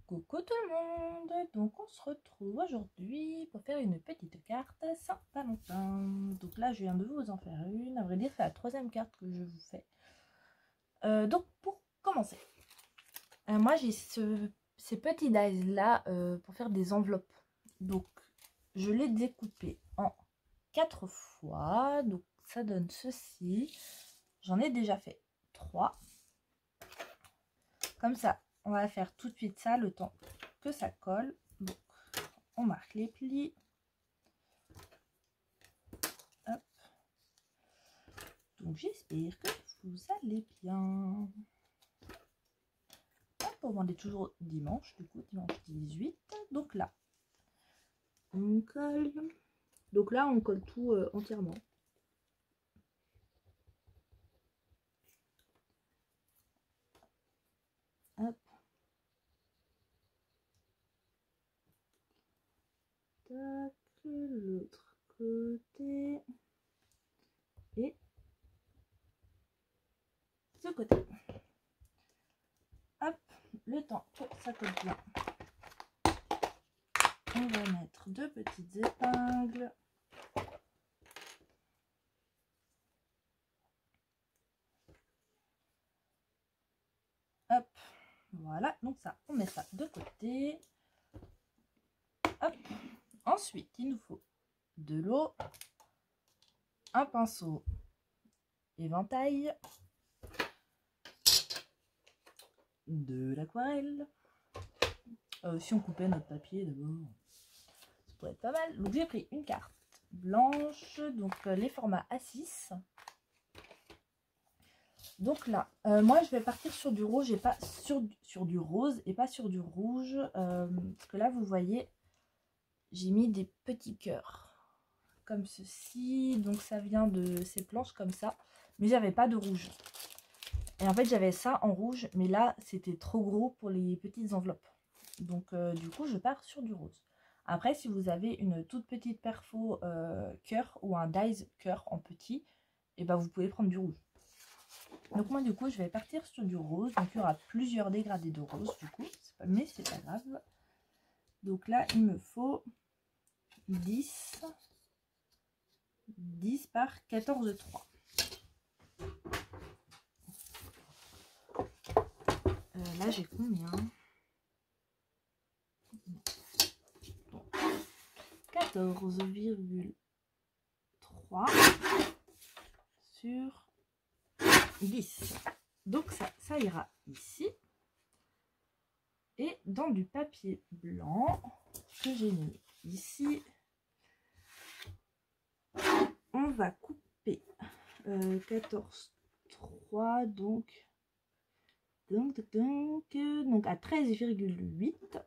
Coucou tout le monde, donc on se retrouve aujourd'hui pour faire une petite carte Saint-Valentin. Donc là je viens de vous en faire une, à vrai dire c'est la troisième carte que je vous fais. Donc pour commencer, moi j'ai ces petits dies là pour faire des enveloppes. Donc je l'ai découpé en 4 fois, donc ça donne ceci. J'en ai déjà fait 3. Comme ça, on va faire tout de suite ça le temps que ça colle. Donc, on marque les plis. Hop. Donc, j'espère que vous allez bien. Hop, on est toujours dimanche, du coup, dimanche 18. Donc là, on colle. Donc là, on colle tout entièrement. Hop. Tac, l'autre côté. Et ce côté. Hop, le temps que ça colle bien. On va mettre 2 petites épingles. Hop, voilà, donc ça, on met ça de côté. Hop. Ensuite, il nous faut de l'eau, un pinceau éventail, de l'aquarelle. Si on coupait notre papier d'abord, ça pourrait être pas mal. Donc j'ai pris une carte blanche, donc les formats A6. Donc là, moi je vais partir sur du rouge et pas sur du rose et pas sur du rouge, parce que là vous voyez, j'ai mis des petits cœurs comme ceci, donc ça vient de ces planches comme ça, mais j'avais pas de rouge. Et en fait j'avais ça en rouge, mais là c'était trop gros pour les petites enveloppes. Donc du coup je pars sur du rose. Après si vous avez une toute petite perfo cœur ou un dies cœur en petit, et ben vous pouvez prendre du rouge. Donc moi du coup je vais partir sur du rose, donc il y aura plusieurs dégradés de rose du coup, mais c'est pas grave. Donc là il me faut 10 par 14,3. Là j'ai combien? 14,3 sur 10. Donc ça ira ici. Et dans du papier blanc que j'ai mis ici, on va couper 14,3 donc à 13,8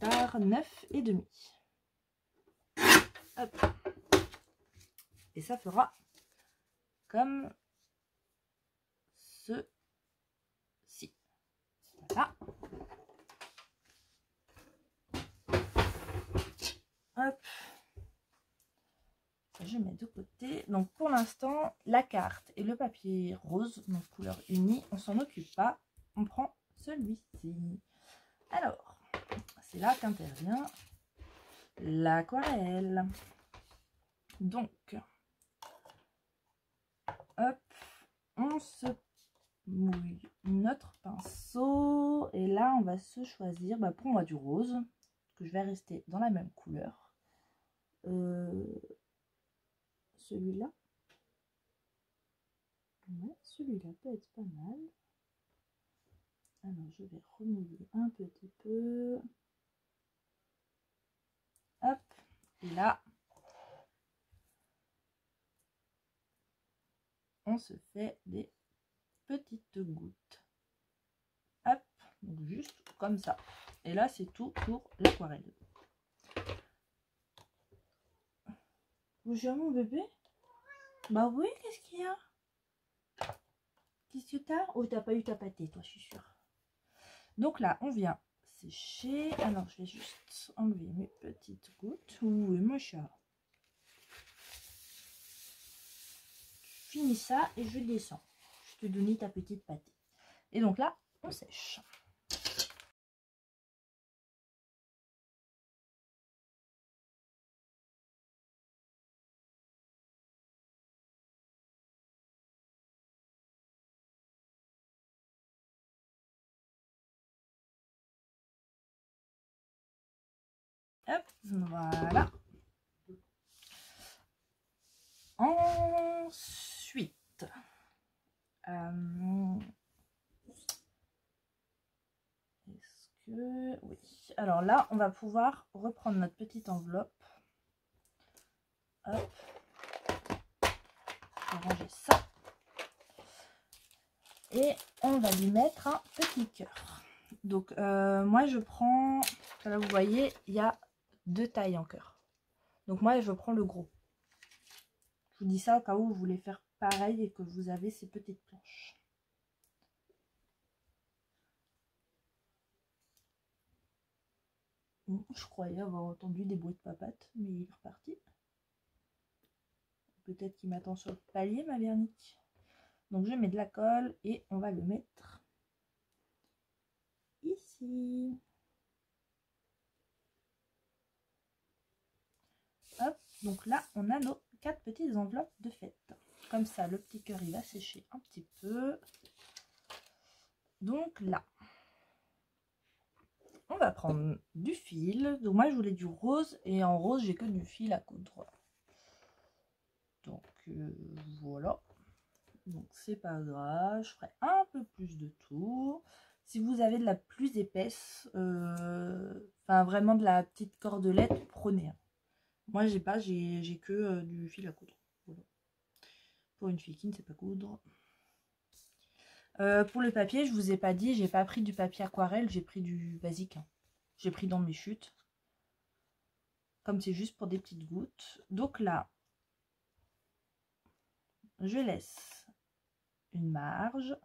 par 9,5. Hop. Et ça fera comme ceci. Voilà. Hop. Je mets de côté. Donc pour l'instant, la carte et le papier rose, donc couleur unie, on s'en occupe pas. On prend celui-ci. Alors, c'est là qu'intervient l'aquarelle. Donc, hop, on se mouille notre pinceau. Et là, on va se choisir, pour moi, du rose, que je vais rester dans la même couleur. Celui-là. Ouais, celui-là peut être pas mal. Alors, je vais remouiller un petit peu. Hop, et là, on se fait des petites gouttes. Hop, donc juste comme ça. Et là, c'est tout pour l'aquarelle. Bonjour mon bébé. Bah oui, qu'est-ce qu'il y a? Qu'est-ce que t'as? Oh, t'as pas eu ta pâtée, toi, je suis sûre. Donc là, on vient sécher. Alors, je vais juste enlever mes petites gouttes. Oui, mon chat. Finis ça et je descends. Je te donne ta petite pâtée. Et donc là, on sèche. Hop, voilà. Ensuite, est-ce que... Oui. Alors là, on va pouvoir reprendre notre petite enveloppe. Hop. On va ranger ça. Et on va lui mettre un petit cœur. Donc, moi, je prends... Là, vous voyez, il y a 2 tailles en cœur. Donc, moi, je prends le gros. Je vous dis ça au cas où vous voulez faire pareil et que vous avez ces petites planches. Je croyais avoir entendu des bruits de papates, mais il est reparti. Peut-être qu'il m'attend sur le palier, ma vernique. Donc je mets de la colle et on va le mettre ici. Hop, donc là on a nos 4 petites enveloppes de fête. Comme ça, le petit cœur il va sécher un petit peu. Donc là, on va prendre du fil. Donc moi je voulais du rose et en rose j'ai que du fil à coudre. Donc voilà. Donc c'est pas grave, je ferai un peu plus de tours. Si vous avez de la plus épaisse, enfin vraiment de la petite cordelette, prenez. Moi j'ai pas, j'ai que du fil à coudre. Voilà. Pour une fille qui ne sait pas coudre. Pour le papier, je vous ai pas dit, j'ai pas pris du papier aquarelle, j'ai pris du basique. Hein. J'ai pris dans mes chutes. Comme c'est juste pour des petites gouttes. Donc là, je laisse une marge.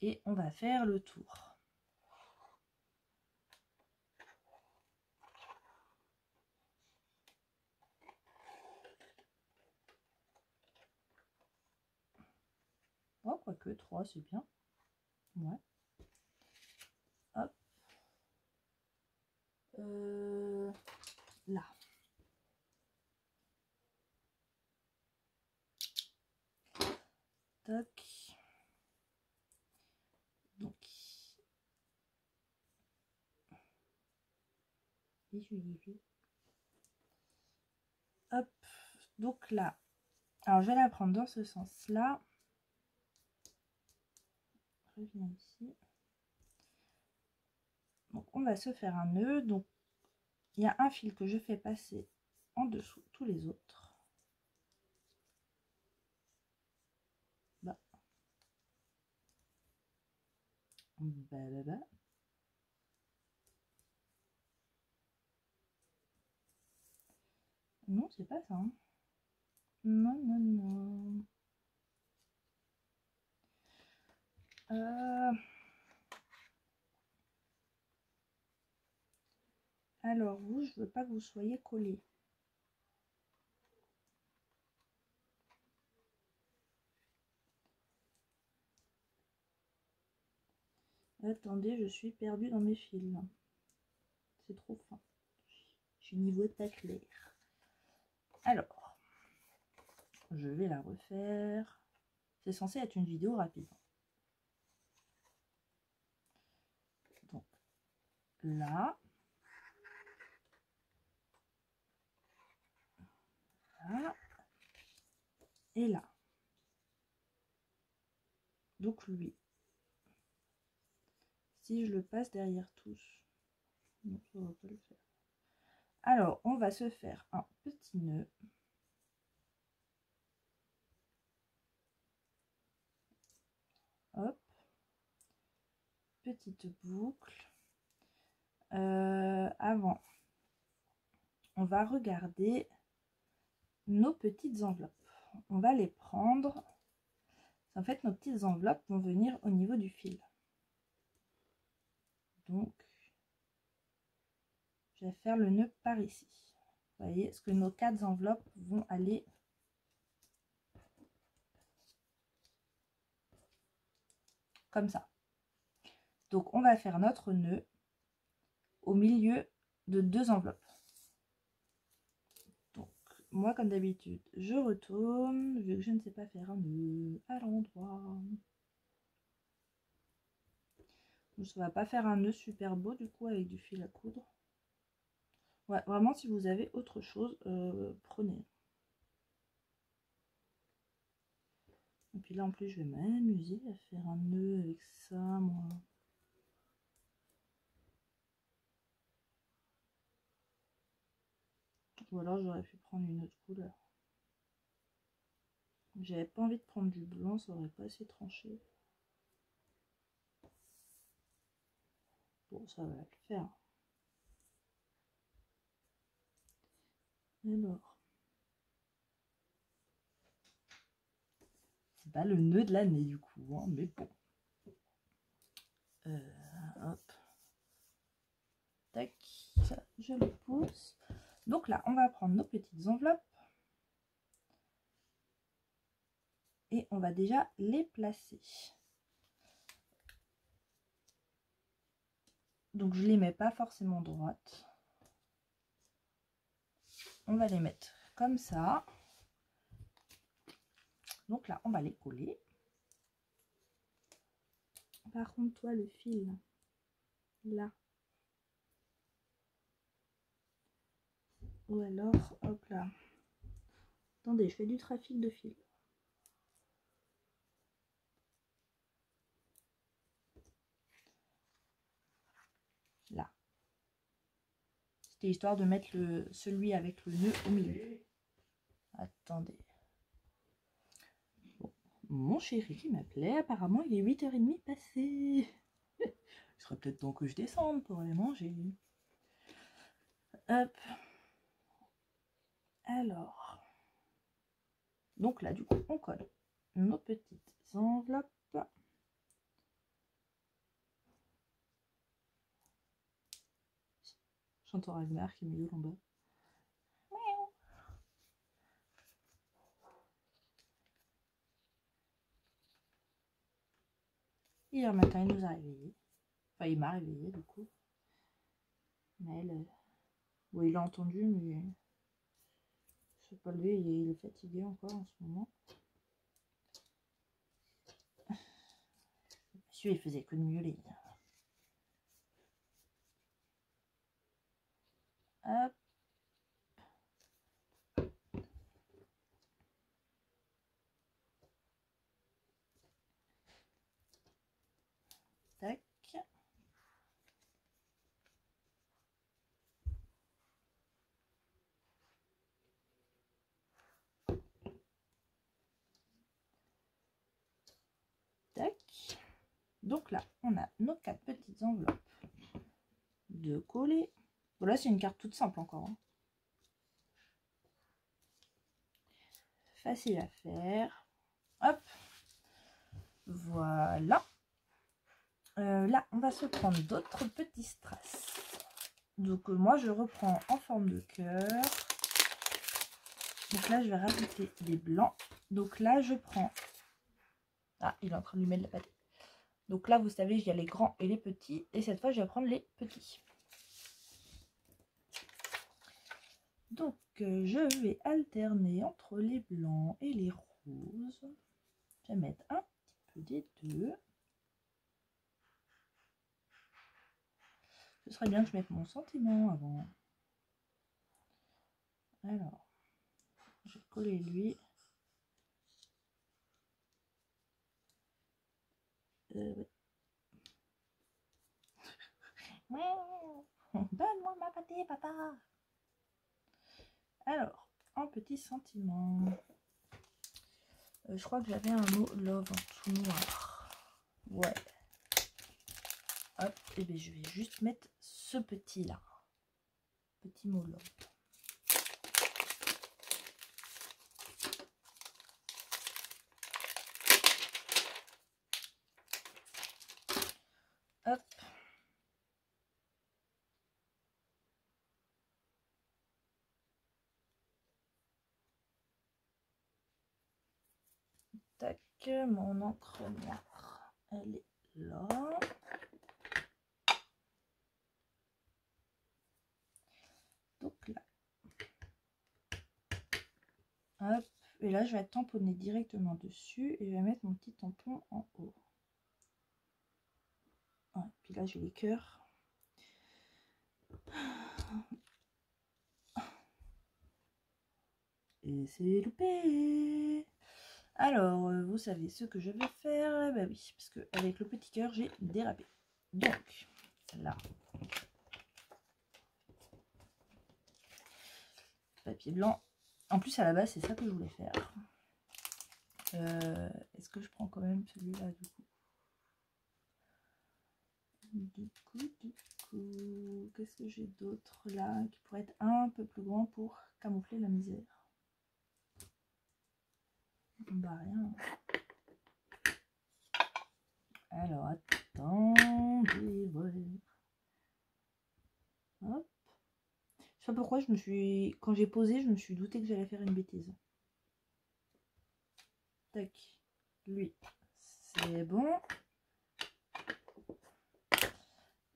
Et on va faire le tour. Oh, quoique 3, c'est bien. Ouais. Hop. Là. Toc. Donc. Et je lui ai hop. Donc là. Alors, je vais la prendre dans ce sens-là. Reviens ici. Donc, on va se faire un nœud. Donc, il y a un fil que je fais passer en dessous tous les autres. Bah. Bah. Non, c'est pas ça. Hein. Non, non, non. Alors, vous, je veux pas que vous soyez collés. Attendez, je suis perdue dans mes fils. C'est trop fin. Je n'y vois pas clair. Alors, je vais la refaire. C'est censé être une vidéo rapide. Donc, là. Là. Et là. Donc, lui. Si je le passe derrière tous. Non, ça va pas le faire. Alors, on va se faire un petit nœud. Hop. Petite boucle. Avant, on va regarder nos petites enveloppes. On va les prendre. En fait, nos petites enveloppes vont venir au niveau du fil. Donc, je vais faire le nœud par ici. Vous voyez, est-ce que nos 4 enveloppes vont aller comme ça. Donc, on va faire notre nœud au milieu de 2 enveloppes. Donc, moi, comme d'habitude, je retourne, vu que je ne sais pas faire un nœud à l'endroit. Ça va pas faire un nœud super beau du coup avec du fil à coudre. Ouais, vraiment, si vous avez autre chose, prenez. Et puis là, en plus, je vais m'amuser à faire un nœud avec ça, moi. Ou alors, j'aurais pu prendre une autre couleur. J'avais pas envie de prendre du blanc, ça aurait pas assez tranché. Bon, ça va le faire. Alors. C'est pas le nœud de l'année du coup, hein, mais bon. Hop. Tac, ça, je le pousse. Donc là, on va prendre nos petites enveloppes. Et on va déjà les placer. Donc je les mets pas forcément droites. On va les mettre comme ça. Donc là, on va les coller. Par contre, toi, le fil, là. Ou alors, hop là. Attendez, je fais du trafic de fil. Là. C'était histoire de mettre celui avec le nœud au milieu. Attendez. Bon. Mon chéri qui m'appelait, apparemment il est 8h30 passé. Il serait peut-être temps que je descende pour aller manger. Hop. Alors. Donc là, du coup, on colle nos petites enveloppes. J'entends Ragnar qui miaule en bas. Hier matin, il nous a réveillés. Enfin, il m'a réveillé du coup. Mais elle, bon, il l'a entendu, mais il ne s'est pas levé. Il est fatigué encore en ce moment. Monsieur, il faisait que de miauler. Hop. Tac. Tac. Donc là, on a nos 4 petites enveloppes de coller. Bon, là, c'est une carte toute simple encore. Hein. Facile à faire. Hop. Voilà. Là, on va se prendre d'autres petits strass. Donc, moi, je reprends en forme de cœur. Donc là, je vais rajouter des blancs. Donc là, je prends... Ah, il est en train de lui mettre de la pâte. Donc là, vous savez, il y a les grands et les petits. Et cette fois, je vais prendre les petits. Donc, je vais alterner entre les blancs et les roses. Je vais mettre un petit peu des deux. Ce serait bien que je mette mon sentiment avant. Alors, je vais coller lui. Oui. Donne-moi ma pâtée, papa. Alors, en petit sentiment. Je crois que j'avais un mot love en tout noir. Ouais. Hop, et bien je vais juste mettre ce petit là. Petit mot love. Hop. Tac, mon encre noire, elle est là. Donc là. Hop, et là je vais tamponner directement dessus et je vais mettre mon petit tampon en haut. Ouais, puis là j'ai les cœurs. Et c'est loupé. Alors, vous savez ce que je vais faire? Bah oui, parce que avec le petit cœur, j'ai dérapé. Donc, là. Papier blanc. En plus, à la base, c'est ça que je voulais faire. Est-ce que je prends quand même celui-là du coup? Qu'est-ce que j'ai d'autre là qui pourrait être un peu plus grand pour camoufler la misère? Bah rien. Alors attendez, voir. Hop. Je sais pas pourquoi quand j'ai posé, je me suis douté que j'allais faire une bêtise. Tac. Lui, c'est bon.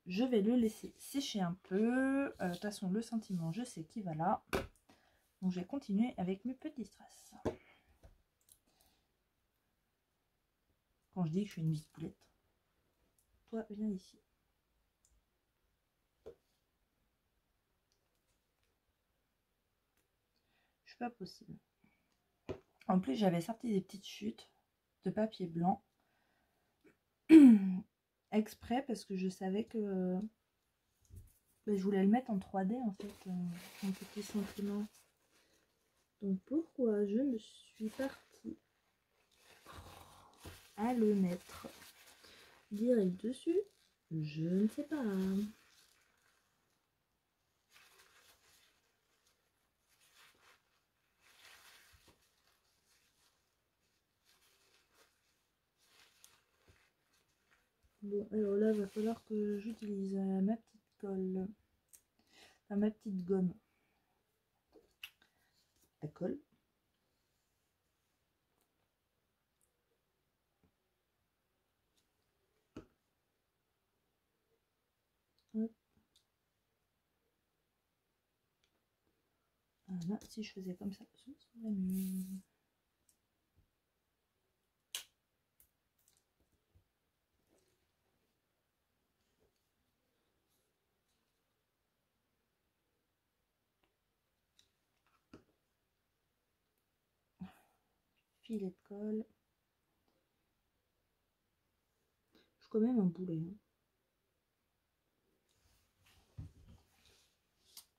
Je vais le laisser sécher un peu. De toute façon, le sentiment, je sais qu'il va là. Donc, je vais continuer avec mes petits strass. Quand je dis que je suis une Miss Poulette, toi, viens ici. Je suis pas possible. En plus, j'avais sorti des petites chutes de papier blanc exprès parce que je savais que je voulais le mettre en 3D en fait, un petit sentiment. Donc pourquoi je me suis partie à le mettre direct dessus, je ne sais pas. Bon, alors là, il va falloir que j'utilise ma petite colle, enfin ma petite gomme à colle. Hop. Voilà, si je faisais comme ça, ce serait mieux. Filet de colle. Je quand même un boulet. Hein.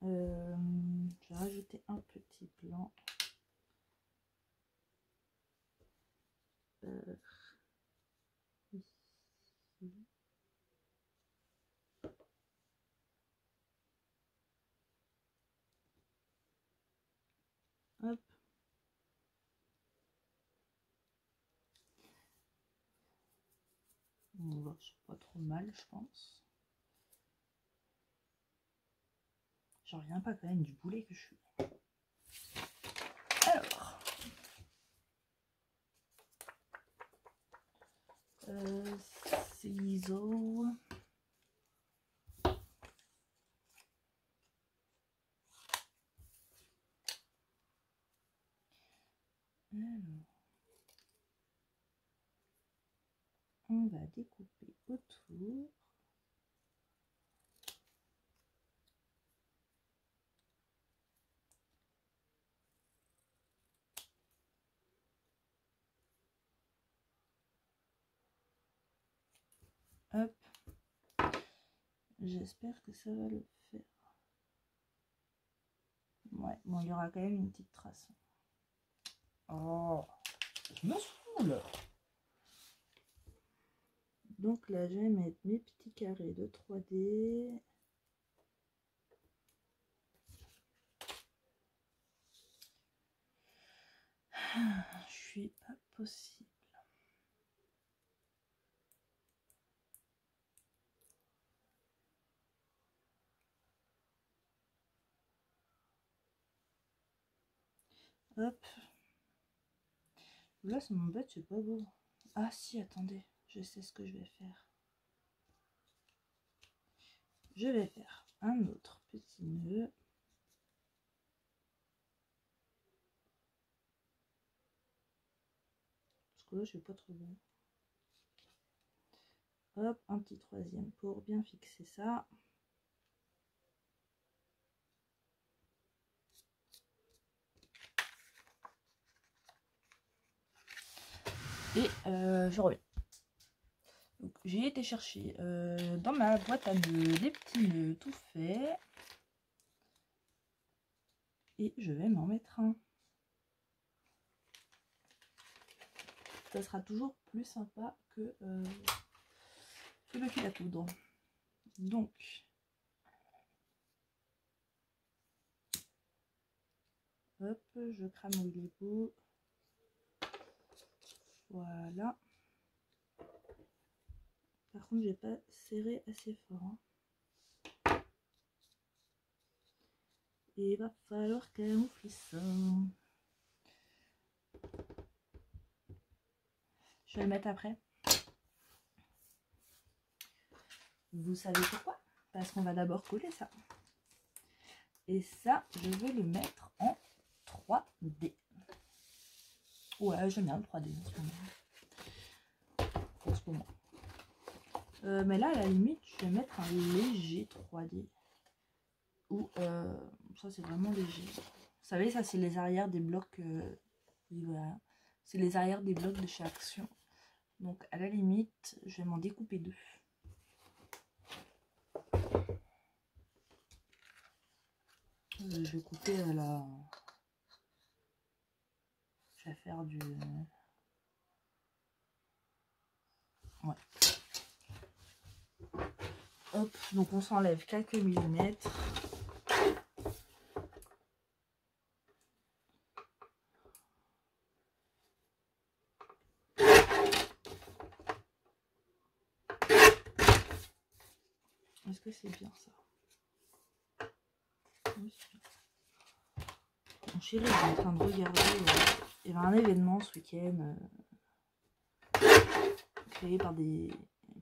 Je vais rajouter un petit blanc. Ici. Hop. Bon, c'est pas trop mal, je pense. J'en reviens pas quand même du boulet que je suis. Alors. Ciseaux. Alors. On va découper autour. Hop. J'espère que ça va le faire. Ouais, bon, il y aura quand même une petite trace. Oh, je me saoule. Donc là, je vais mettre mes petits carrés de 3D. Je suis pas possible. Hop. Là, ça m'embête, c'est pas beau. Ah si, attendez, je sais ce que je vais faire. Je vais faire un autre petit nœud. Parce que là, je suis pas trop bon. Hop, un petit troisième pour bien fixer ça. Et je reviens. J'ai été chercher dans ma boîte à nœuds des petits nœuds tout faits. Et je vais m'en mettre un. Ça sera toujours plus sympa que le fil à coudre. Donc, hop, je cramouille les bouts. Voilà. Par contre, j'ai pas serré assez fort. Hein. Et il va falloir camoufler ça. Je vais le mettre après. Vous savez pourquoi? Parce qu'on va d'abord coller ça. Et ça, je vais le mettre en 3D. Ouais, j'aime bien le 3D en ce moment. En ce moment. Mais là, à la limite, je vais mettre un léger 3D. Ou ça, c'est vraiment léger. Vous savez, ça, c'est les arrières des blocs. Voilà. C'est les arrières des blocs de chez Action. Donc, à la limite, je vais m'en découper deux. Je vais couper la... Je vais faire du... Ouais. Hop, donc on s'enlève quelques millimètres. Est-ce que c'est bien ça? Oui, c'est bien. Mon chéri est en train de regarder. Il y avait un événement ce week-end créé par des...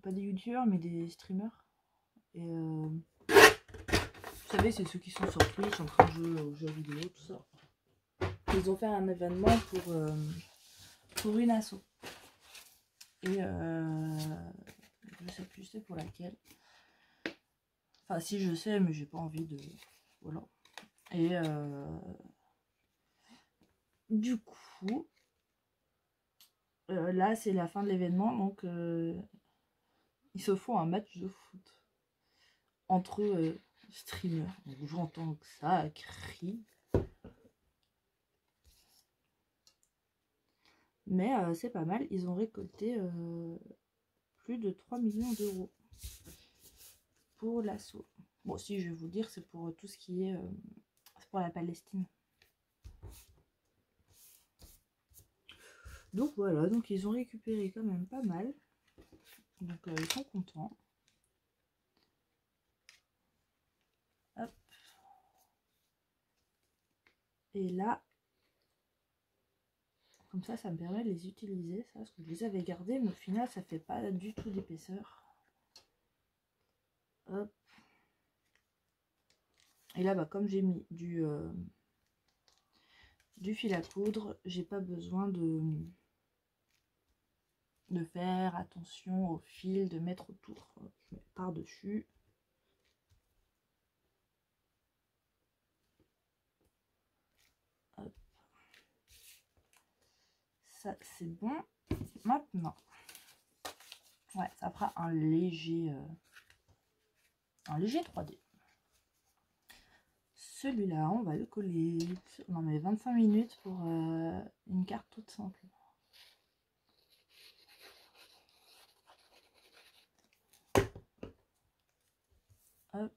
Pas des youtubeurs, mais des streamers. Et vous savez, c'est ceux qui sont sur Twitch en train de jouer aux jeux vidéo, tout ça. Ils ont fait un événement pour une asso. Et je sais plus c'est pour laquelle. Enfin, si je sais, mais j'ai pas envie de... Voilà. Et du coup, là, c'est la fin de l'événement. Donc, ils se font un match de foot entre streamers. Donc, j'entends que ça crie. Mais c'est pas mal. Ils ont récolté plus de 3 millions d'euros pour l'assaut. Bon, si je vais vous dire, c'est pour tout ce qui est... c'est pour la Palestine. Donc voilà, donc ils ont récupéré quand même pas mal. Donc ils sont contents. Hop. Et là, comme ça me permet de les utiliser. Ça, parce que je les avais gardés, mais au final, ça fait pas du tout d'épaisseur. Hop. Et là, bah, comme j'ai mis du fil à coudre, j'ai pas besoin de faire attention au fil, de mettre autour. Je mets par-dessus. Ça, c'est bon. Maintenant, ouais, ça fera un léger 3D. Celui-là, on va le coller. On en met 25 minutes pour une carte toute simple. Hop.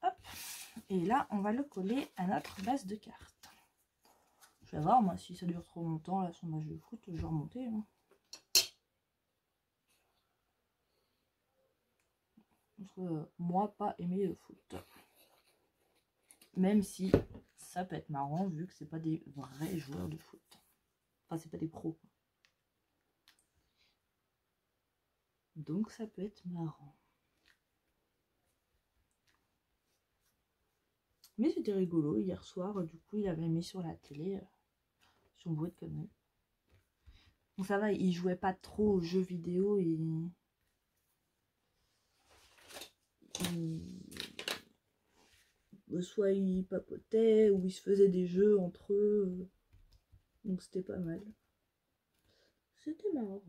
Hop. Et là, on va le coller à notre base de carte. Je vais voir, moi, si ça dure trop longtemps, là, son match de foot, je vais remonter. Hein. Parce que moi, pas aimer le foot. Même si ça peut être marrant, vu que c'est pas des vrais joueurs de foot. Enfin, c'est pas des pros. Donc ça peut être marrant. Mais c'était rigolo, hier soir, du coup il avait mis sur la télé son bruit de conneries. Bon ça va, il jouait pas trop aux jeux vidéo, soit il papotait, ou il se faisait des jeux entre eux. Donc c'était pas mal. C'était marrant.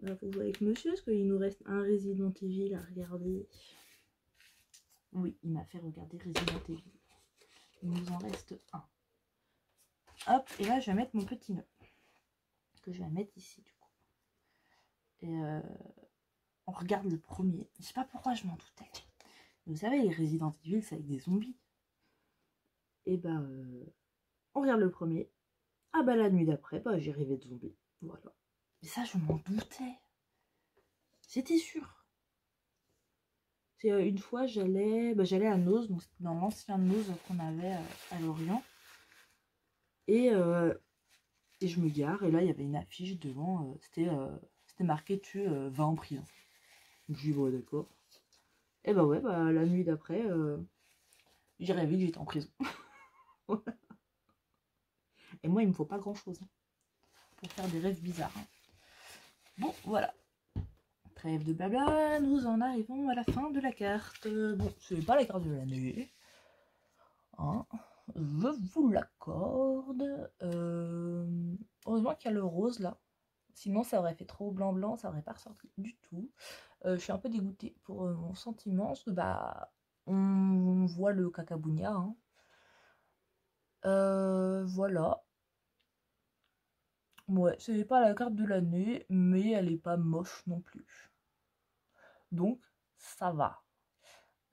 Là, faut jouer avec monsieur, parce qu'il nous reste un Resident Evil à regarder. Oui, il m'a fait regarder Resident Evil. Il nous en reste un. Hop, et là je vais mettre mon petit nœud. Que je vais mettre ici du coup. Et on regarde le premier. Je sais pas pourquoi je m'en doutais. Vous savez, les Resident Evil, c'est avec des zombies. Et bah, on regarde le premier. Ah bah la nuit d'après, bah j'ai rêvé de zombies. Voilà. Mais ça, je m'en doutais. J'étais sûre. C'est une fois, j'allais à Noz, donc c'était dans l'ancien Noz qu'on avait à Lorient. Et je me gare, et là, il y avait une affiche devant. C'était marqué tu vas en prison. Donc je dis, bon, d'accord. Et bah ouais, bah la nuit d'après, j'ai rêvé que j'étais en prison. Et moi, il me faut pas grand-chose pour faire des rêves bizarres. Bon, voilà. Trêve de blabla, nous en arrivons à la fin de la carte. Bon, c'est pas la carte de l'année. Hein, je vous l'accorde. Heureusement qu'il y a le rose là. Sinon, ça aurait fait trop blanc-blanc, ça aurait pas ressorti du tout. Je suis un peu dégoûtée pour mon sentiment. Parce que, bah, on voit le cacabounia. Hein. Voilà. Ouais, c'est pas la carte de l'année, mais elle est pas moche non plus. Donc, ça va.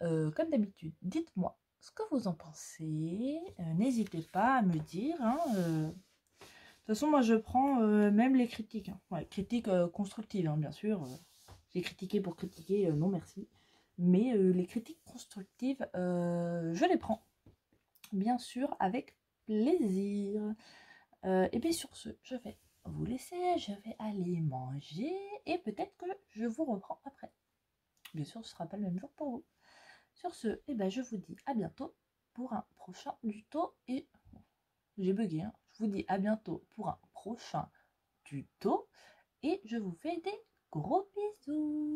Comme d'habitude, dites-moi ce que vous en pensez. N'hésitez pas à me dire. Hein, de toute façon, moi, je prends même les critiques. Hein. Ouais, critiques constructives, hein, bien sûr. J'ai critiqué pour critiquer, non merci. Mais les critiques constructives, je les prends. Bien sûr, avec plaisir. Et bien sur ce, je vais vous laisser. Je vais aller manger. Et peut-être que je vous reprends après. Bien sûr, ce ne sera pas le même jour pour vous. Sur ce, eh ben, je vous dis à bientôt pour un prochain tuto. Et j'ai bugué, hein. Je vous dis à bientôt pour un prochain tuto. Et je vous fais des gros bisous.